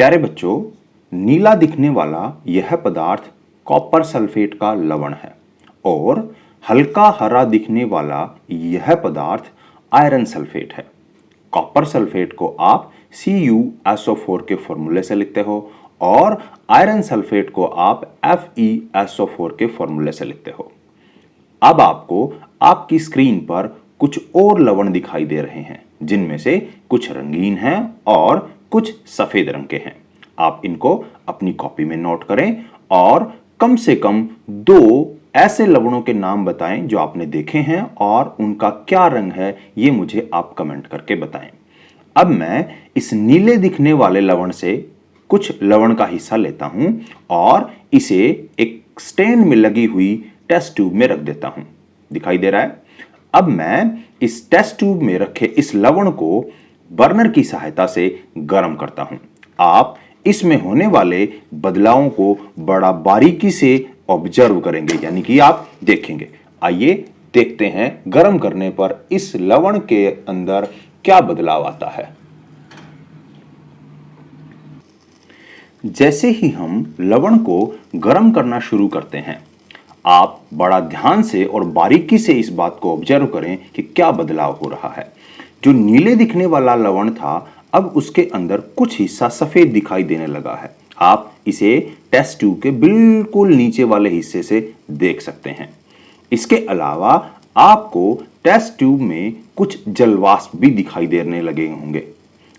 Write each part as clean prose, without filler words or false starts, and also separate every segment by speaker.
Speaker 1: प्यारे बच्चों, नीला दिखने वाला यह पदार्थ कॉपर सल्फेट का लवण है और हल्का हरा दिखने वाला यह पदार्थ आयरन सल्फेट है। कॉपर सल्फेट को आप CuSO4 के फॉर्मूले से लिखते हो और आयरन सल्फेट को आप FeSO4 के फॉर्मूले से लिखते हो। अब आपको आपकी स्क्रीन पर कुछ और लवण दिखाई दे रहे हैं, जिनमें से कुछ रंगीन हैं और कुछ सफेद रंग के हैं। आप इनको अपनी कॉपी में नोट करें और कम से कम 2 ऐसे लवणों के नाम बताएं जो आपने देखे हैं और उनका क्या रंग है, ये मुझे आप कमेंट करके बताएं। अब मैं इस नीले दिखने वाले लवण से कुछ लवण का हिस्सा लेता हूं और इसे एक स्टैंड में लगी हुई टेस्ट ट्यूब में रख देता हूं। दिखाई दे रहा है? अब मैं इस टेस्ट ट्यूब में रखे इस लवण को बर्नर की सहायता से गर्म करता हूं। आप इसमें होने वाले बदलावों को बड़ा बारीकी से ऑब्जर्व करेंगे, यानी कि आप देखेंगे। आइए देखते हैं गर्म करने पर इस लवण के अंदर क्या बदलाव आता है। जैसे ही हम लवण को गर्म करना शुरू करते हैं, आप बड़ा ध्यान से और बारीकी से इस बात को ऑब्जर्व करें कि क्या बदलाव हो रहा है। जो नीले दिखने वाला लवण था, अब उसके अंदर कुछ हिस्सा सफेद दिखाई देने लगा है। आप इसे टेस्ट ट्यूब के बिल्कुल नीचे वाले हिस्से से देख सकते हैं। इसके अलावा आपको टेस्ट ट्यूब में कुछ जलवाष्प भी दिखाई देने लगे होंगे।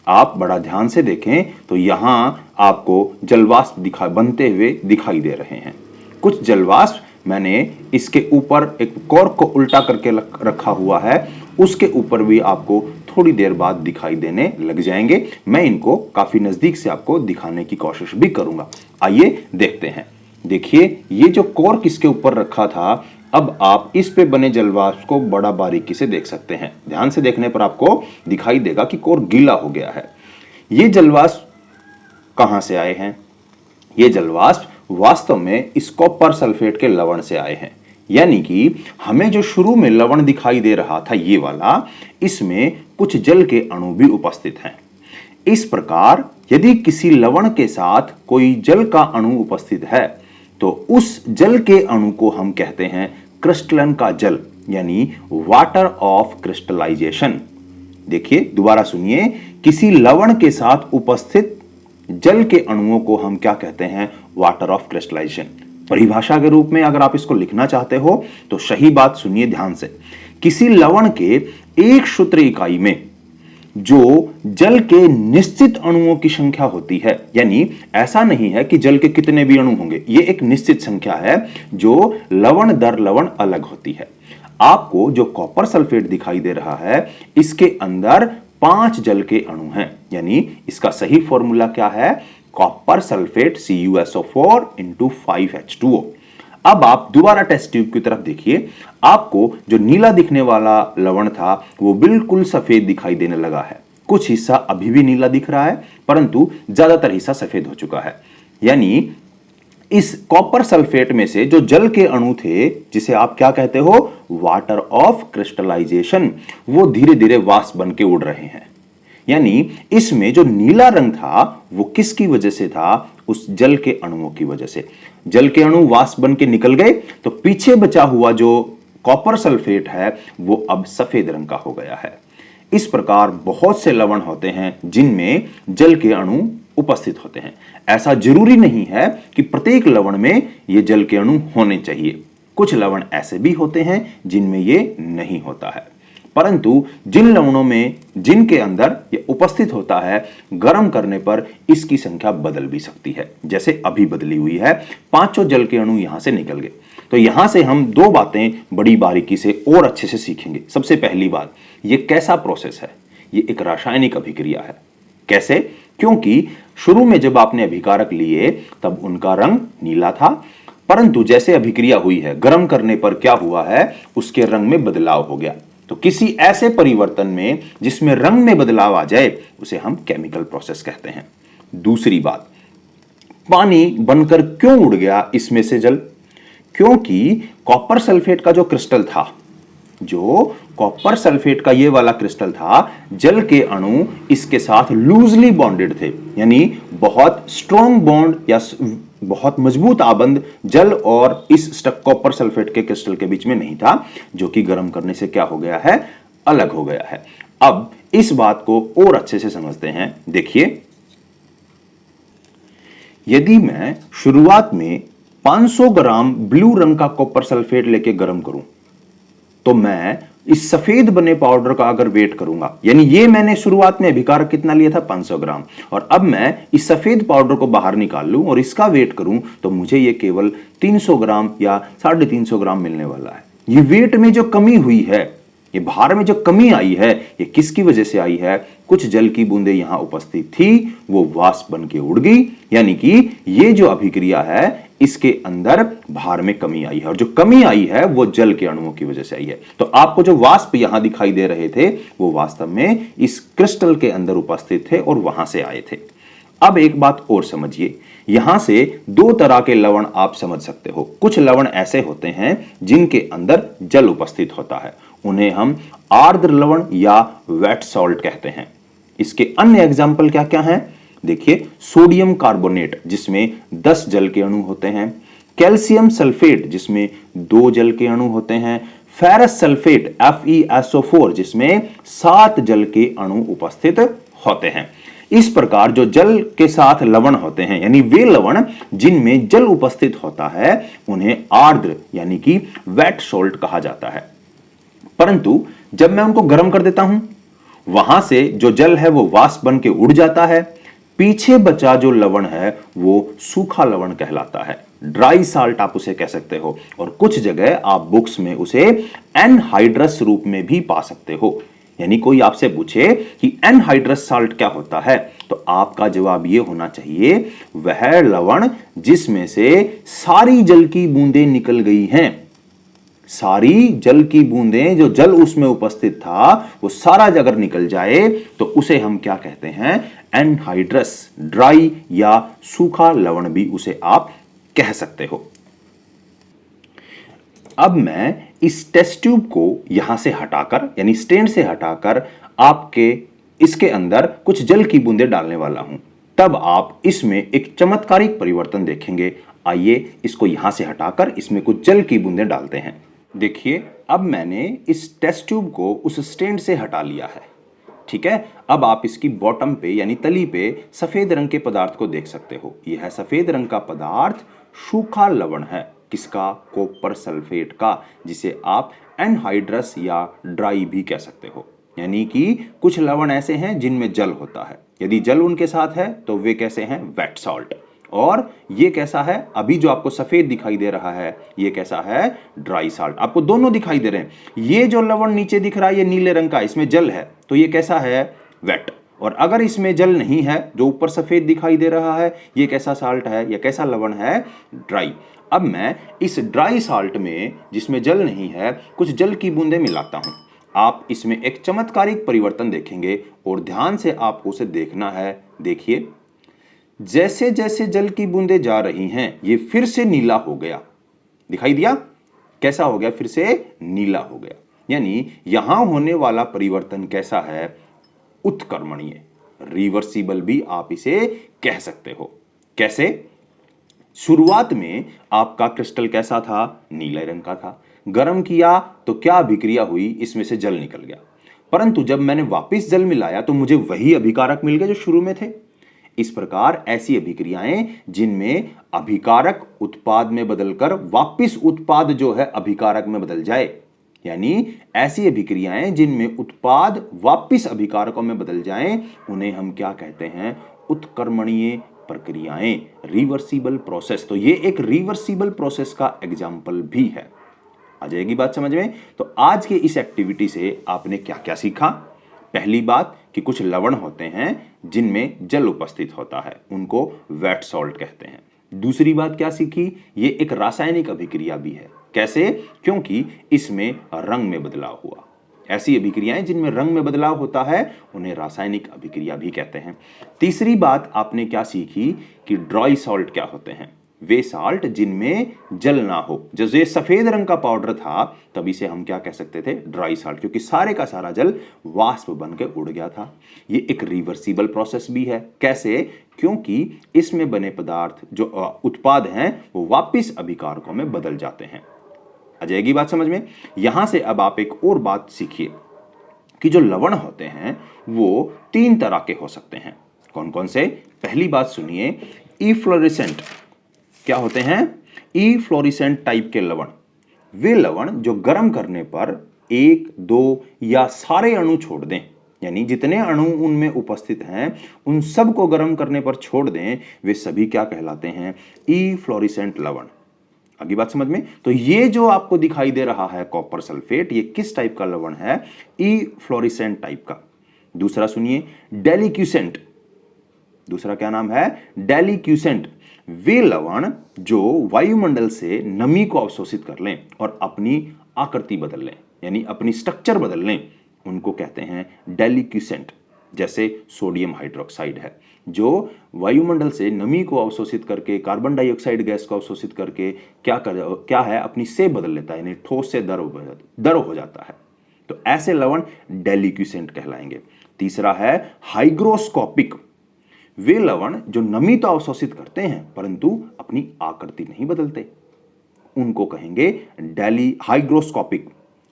Speaker 1: आप बड़ा ध्यान से देखें तो यहां आपको जलवाष्प बनते हुए दिखाई दे रहे हैं। कुछ जलवाष्प मैंने इसके ऊपर एक कॉर्क को उल्टा करके रखा हुआ है, उसके ऊपर भी आपको थोड़ी देर बाद दिखाई देने लग जाएंगे। मैं इनको काफी नजदीक से आपको दिखाने की कोशिश भी करूंगा। आइए देखते हैं। देखिए, ये जो कॉर्क इसके ऊपर रखा था, अब आप इस पे बने जलवाष्प को बड़ा बारीकी से देख सकते हैं। ध्यान से देखने पर आपको दिखाई देगा कि कॉर्क गीला हो गया है। ये जलवाष्प कहां से आए हैं? ये जलवाष्प वास्तव में इस कॉपर सल्फेट के लवण से आए हैं। यानी कि हमें जो शुरू में लवण दिखाई दे रहा था ये वाला, इसमें कुछ जल के अणु भी उपस्थित हैं। इस प्रकार यदि किसी लवण के साथ कोई जल का अणु उपस्थित है तो उस जल के अणु को हम कहते हैं क्रिस्टलन का जल, यानी वाटर ऑफ क्रिस्टलाइजेशन। देखिए, दोबारा सुनिए, किसी लवण के साथ उपस्थित जल के अणुओं को हम क्या कहते हैं? Water of crystallisation. परिभाषा के रूप में अगर आप इसको लिखना चाहते हो तो सही बात सुनिए ध्यान से। किसी लवण के एक सूत्र इकाई में जो जल के निश्चित अणुओं की संख्या होती है, यानी ऐसा नहीं है कि जल के कितने भी अणु होंगे, ये एक निश्चित संख्या है जो लवण दर लवण अलग होती है। आपको जो कॉपर सल्फेट दिखाई दे रहा है, इसके अंदर 5 जल के अणु हैं, यानी इसका सही फॉर्मूला क्या है? Copper sulphate CuSO4 × 5H2O। अब आप दोबारा टेस्ट ट्यूब की तरफ देखिए। आपको जो नीला दिखने वाला लवण था वो बिल्कुल सफेद दिखाई देने लगा है। कुछ हिस्सा अभी भी नीला दिख रहा है, परंतु ज्यादातर हिस्सा सफेद हो चुका है। यानी इस कॉपर सल्फेट में से जो जल के अणु थे, जिसे आप क्या कहते हो? वाटर ऑफ क्रिस्टलाइजेशन, वो धीरे धीरे वाष्प बन के उड़ रहे हैं। यानी इसमें जो नीला रंग था वो किसकी वजह से था? उस जल के अणुओं की वजह से। जल के अणु वाष्प बन के निकल गए तो पीछे बचा हुआ जो कॉपर सल्फेट है वो अब सफेद रंग का हो गया है। इस प्रकार बहुत से लवण होते हैं जिनमें जल के अणु उपस्थित होते हैं। ऐसा जरूरी नहीं है कि प्रत्येक लवण में ये जल के अणु होने चाहिए। कुछ लवण ऐसे भी होते हैं जिनमें ये नहीं होता है, परंतु जिन लवणों में जिनके अंदर ये उपस्थित होता है, गर्म करने पर इसकी संख्या बदल भी सकती है, जैसे अभी बदली हुई है। 5 जल के अणु यहां से निकल गए। तो यहां से हम 2 बातें बड़ी बारीकी से और अच्छे से सीखेंगे। सबसे पहली बात, ये कैसा प्रोसेस है? ये एक रासायनिक अभिक्रिया है। कैसे? क्योंकि शुरू में जब आपने अभिकारक लिए तब उनका रंग नीला था, परंतु जैसे अभिक्रिया हुई है, गर्म करने पर क्या हुआ है? उसके रंग में बदलाव हो गया। तो किसी ऐसे परिवर्तन में जिसमें रंग में बदलाव आ जाए उसे हम केमिकल प्रोसेस कहते हैं। दूसरी बात, पानी बनकर क्यों उड़ गया इसमें से जल? क्योंकि कॉपर सल्फेट का जो क्रिस्टल था जो कॉपर सल्फेट का ये वाला क्रिस्टल था, जल के अणु इसके साथ लूजली बॉन्डेड थे, यानी बहुत स्ट्रॉन्ग बॉन्ड या बहुत मजबूत आबंध जल और इस कॉपर सल्फेट के क्रिस्टल के बीच में नहीं था, जो कि गर्म करने से क्या हो गया है, अलग हो गया है। अब इस बात को और अच्छे से समझते हैं। देखिए, यदि मैं शुरुआत में 500 ग्राम ब्लू रंग का कॉपर सल्फेट लेके गर्म करूं, तो मैं इस सफेद बने पाउडर का अगर वेट करूंगा, यानी ये मैंने शुरुआत में अभिकारक कितना लिया था, 500 ग्राम, और अब मैं इस सफेद पाउडर को बाहर निकाल लूं और इसका वेट करूं, तो मुझे ये केवल 300 ग्राम या 350 ग्राम मिलने वाला है। ये वेट में जो कमी हुई है, ये भार में जो कमी आई है, ये किसकी वजह से आई है? कुछ जल की बूंदें यहां उपस्थित थी, वो वाष्प बन के उड़ गई, यानी कि ये जो अभिक्रिया है इसके अंदर भार में कमी आई है, और जो कमी आई है वो जल के अणुओं की वजह से आई है। तो आपको जो वाष्प यहां दिखाई दे रहे थे, वो वास्तव में इस क्रिस्टल के अंदर उपस्थित थे और वहां से आए थे। अब एक बात और समझिए, यहां से दो तरह के लवण आप समझ सकते हो। कुछ लवण ऐसे होते हैं जिनके अंदर जल उपस्थित होता है, उन्हें हम आर्द्र लवण या वेट सॉल्ट कहते हैं। इसके अन्य एग्जाम्पल क्या क्या हैं? देखिए, सोडियम कार्बोनेट जिसमें 10 जल के अणु होते हैं, कैल्शियम सल्फेट जिसमें 2 जल के अणु होते हैं, फेरस सल्फेट FeSO4 जिसमें 7 जल के अणु उपस्थित होते हैं। इस प्रकार जो जल के साथ लवण होते हैं, यानी वे लवण जिनमें जल उपस्थित होता है, उन्हें आर्द्र यानी कि वेट सॉल्ट कहा जाता है। परंतु जब मैं उनको गर्म कर देता हूं, वहां से जो जल है वो वाष्प बन के उड़ जाता है, पीछे बचा जो लवण है वो सूखा लवण कहलाता है, ड्राई साल्ट आप उसे कह सकते हो, और कुछ जगह आप बुक्स में उसे एनहाइड्रस रूप में भी पा सकते हो। यानी कोई आपसे पूछे कि एनहाइड्रस साल्ट क्या होता है, तो आपका जवाब यह होना चाहिए, वह लवण जिसमें से सारी जल की बूंदें निकल गई हैं, सारी जल की बूंदें, जो जल उसमें उपस्थित था वो सारा अगर निकल जाए तो उसे हम क्या कहते हैं? एनहाइड्रस, ड्राई या सूखा लवण भी उसे आप कह सकते हो। अब मैं इस टेस्ट ट्यूब को यहां से हटाकर, यानी स्टैंड से हटाकर आपके इसके अंदर कुछ जल की बूंदें डालने वाला हूं, तब आप इसमें एक चमत्कारिक परिवर्तन देखेंगे। आइए इसको यहां से हटाकर इसमें कुछ जल की बूंदें डालते हैं। देखिए, अब मैंने इस टेस्ट ट्यूब को उस स्टैंड से हटा लिया है, ठीक है। अब आप इसकी बॉटम पे यानी तली पे सफेद रंग के पदार्थ को देख सकते हो। यह सफेद रंग का पदार्थ सूखा लवण है। किसका? कॉपर सल्फेट का, जिसे आप एनहाइड्रस या ड्राई भी कह सकते हो। यानी कि कुछ लवण ऐसे हैं जिनमें जल होता है, यदि जल उनके साथ है तो वे कैसे हैं? Wet salt. और ये कैसा है? अभी जो आपको सफेद दिखाई दे रहा है ये कैसा है? Dry salt. आपको दोनों दिखाई दे रहे हैं। ये जो लवण नीचे दिख रहा है ये नीले रंग का, इसमें जल है, तो ये कैसा है? वेट। और अगर इसमें जल नहीं है, जो ऊपर सफेद दिखाई दे रहा है, ये कैसा साल्ट है? ये कैसा लवण है? ड्राई। अब मैं इस ड्राई साल्ट में, जिसमें जल नहीं है, कुछ जल की बूंदें मिलाता हूं। आप इसमें एक चमत्कारिक परिवर्तन देखेंगे और ध्यान से आपको उसे देखना है। देखिए, जैसे जैसे जल की बूंदें जा रही हैं ये फिर से नीला हो गया। दिखाई दिया? कैसा हो गया? फिर से नीला हो गया। यानी यहां होने वाला परिवर्तन कैसा है? उत्कर्मणीय, रिवर्सिबल भी आप इसे कह सकते हो। कैसे? शुरुआत में आपका क्रिस्टल कैसा था? नीले रंग का था। गर्म किया तो क्या अभिक्रिया हुई? इसमें से जल निकल गया। परंतु जब मैंने वापस जल मिलाया तो मुझे वही अभिकारक मिल गए जो शुरू में थे। इस प्रकार ऐसी अभिक्रियाएं जिनमें अभिकारक उत्पाद में बदलकर वापस उत्पाद जो है अभिकारक में बदल जाए, यानी ऐसी अभिक्रियाएं जिनमें उत्पाद वापस अभिकारकों में बदल जाएं, उन्हें हम क्या कहते हैं? उत्कर्मणीय प्रक्रियाएं, रिवर्सिबल प्रोसेस। तो ये एक रिवर्सिबल प्रोसेस का एग्जाम्पल भी है। आ जाएगी बात समझ में? तो आज के इस एक्टिविटी से आपने क्या क्या सीखा? पहली बात कि कुछ लवण होते हैं जिनमें जल उपस्थित होता है, उनको वेट सॉल्ट कहते हैं। दूसरी बात क्या सीखी? ये एक रासायनिक अभिक्रिया भी है। कैसे? क्योंकि इसमें रंग में बदलाव हुआ। ऐसी अभिक्रियाएं जिनमें रंग में बदलाव होता है उन्हें रासायनिक अभिक्रिया भी कहते हैं। तीसरी बात आपने क्या सीखी कि ड्राई सॉल्ट क्या होते हैं? वे साल्ट जिनमें जल ना हो। जब ये सफेद रंग का पाउडर था तब इसे हम क्या कह सकते थे, ड्राई साल्ट, क्योंकि सारे का सारा जल वाष्प बन के उड़ गया था। ये एक रिवर्सिबल प्रोसेस भी है। कैसे? क्योंकि इसमें बने पदार्थ जो उत्पाद हैं वो वापिस अभिकारकों में बदल जाते हैं। आ जाएगी बात समझ में? यहां से अब आप एक और बात सीखिए कि जो लवण होते हैं वो 3 तरह के हो सकते हैं। कौन कौन से? पहली बात सुनिए, इफ्लोरेसेंट। क्या होते हैं? इफ्लोरेसेंट टाइप के लवण। वे लवण जो गर्म करने पर 1, 2 या सारे अणु छोड़ दें, यानी जितने अणु उनमें उपस्थित हैं उन सब को गर्म करने पर छोड़ दें, वे सभी क्या कहलाते हैं? इफ्लोरेसेंट लवण। अगली बात समझ में? तो ये जो आपको दिखाई दे रहा है कॉपर सल्फेट, ये किस टाइप का लवण है? इफ्लोरेसेंट टाइप का। दूसरा सुनिए, डेलिक्यूसेंट। दूसरा क्या नाम है? डेलिक्यूसेंट। वे लवण जो वायुमंडल से नमी को अवशोषित कर लें और अपनी आकृति बदल लें, यानी अपनी स्ट्रक्चर बदल लें, उनको कहते हैं डेलिक्यूसेंट। जैसे सोडियम हाइड्रोक्साइड है, जो वायुमंडल से नमी को अवशोषित करके कार्बन डाइऑक्साइड गैस को अवशोषित करके क्या है, अपनी से बदल लेता है, यानी ठोस से द्रव हो जाता है। तो ऐसे लवण डेलिक्यूसेंट कहलाएंगे। तीसरा है हाइग्रोस्कोपिक। वे लवण जो नमी तो अवशोषित करते हैं परंतु अपनी आकृति नहीं बदलते, उनको कहेंगे हाइग्रोस्कोपिक।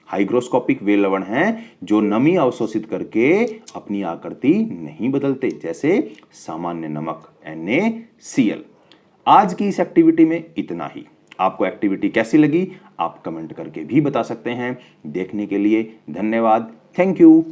Speaker 1: हाइग्रोस्कोपिक वे लवण हैं जो नमी अवशोषित करके अपनी आकृति नहीं बदलते, जैसे सामान्य नमक NaCl। आज की इस एक्टिविटी में इतना ही। आपको एक्टिविटी कैसी लगी आप कमेंट करके भी बता सकते हैं। देखने के लिए धन्यवाद। Thank you.